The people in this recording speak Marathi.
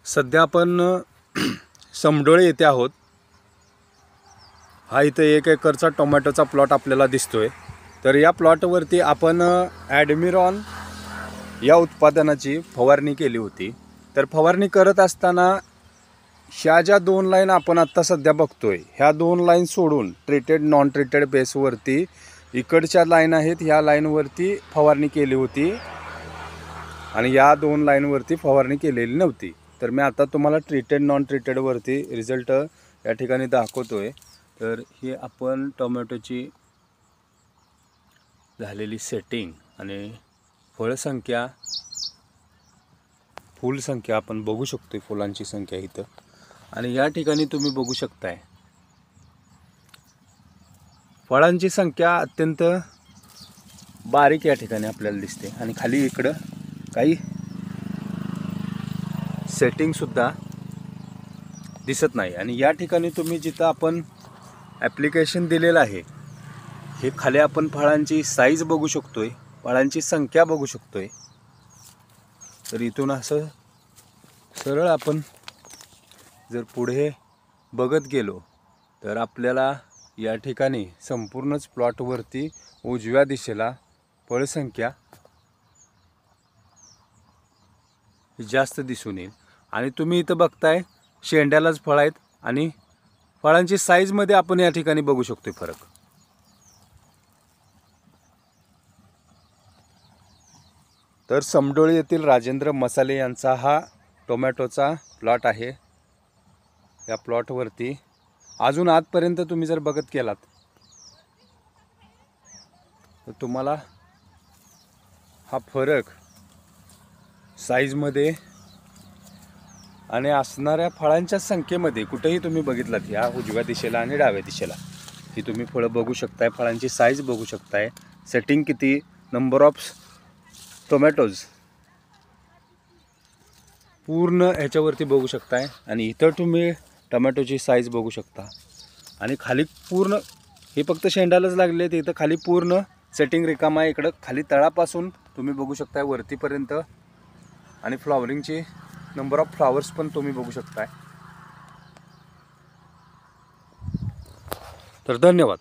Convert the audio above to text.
सध्या आपण समडोळे येथे आहोत। हा इथे 1 एकरचा टोमॅटोचा प्लॉट आपल्याला दिसतोय। तर या प्लॉटवरती आपण ॲडमिरॉन या उत्पादनाची फवारणी केली होती। तर फवारणी करत असताना ह्या ज्या 2 लाईन आपण आता सध्या बघतोय, ह्या 2 लाईन सोडून ट्रीटेड नॉन ट्रीटेड बेसवरती इकडच्या लाईन आहेत, ह्या लाईनवरती फवारणी केली होती आणि या 2 लाईनवरती फवारणी केलेली नव्हती। तर मी आता तुम्हाला ट्रीटेड नॉन ट्रीटेडवरती रिझल्ट या ठिकाणी दाखवतोय। तर ही आपण टोमॅटोची झालेली सेटिंग आणि फळसंख्या, फुलसंख्या आपण बघू शकतो। फुलांची संख्या इथं आणि या ठिकाणी तुम्ही बघू शकताय फळांची संख्या अत्यंत बारीक या ठिकाणी आपल्याला दिसते आणि खाली इकडं काही सेटिंग सुद्धा दिसत नाही। आणि या ठिकाणी तुम्ही जिथं आपण ॲप्लिकेशन दिलेलं आहे, हे खाली आपण फळांची साईज बघू शकतोय, फळांची संख्या बघू शकतोय। तर इथून असं सरळ आपण जर पुढे बघत गेलो तर आपल्याला या ठिकाणी संपूर्णच प्लॉटवरती उजव्या दिशेला फळसंख्या जास्त दिसून येईल। आणि तुम्ही इथं बघताय शेंड्यालाच फळ आहेत आणि फळांची साईजमध्ये आपण या ठिकाणी बघू शकतो फरक। तर समडोळी येथील राजेंद्र मसाले यांचा हा टोमॅटोचा प्लॉट आहे। या प्लॉटवरती अजून आजपर्यंत तुम्ही जर बघत गेलात तर तुम्हाला हा फरक साईजमध्ये आणि असणाऱ्या फळांच्या संख्येमध्ये कुठेही तुम्ही बघितलात, या उजव्या दिशेला आणि डाव्या दिशेला ही तुम्ही फळं बघू शकताय, फळांची साईज बघू शकताय, सेटिंग किती, नंबर ऑफ टोमॅटोज पूर्ण ह्याच्यावरती बघू शकताय। आणि इथं तुम्ही टोमॅटोची साईज बघू शकता आणि खाली पूर्ण हे फक्त शेंडालाच लागले ते, इथं खाली पूर्ण सेटिंग रिकामा आहे। इकडं खाली तळापासून तुम्ही बघू शकताय वरतीपर्यंत आणि फ्लॉवरिंगची नंबर ऑफ फ्लॉवर्स पण तुम्ही बघू शकताय। तर धन्यवाद।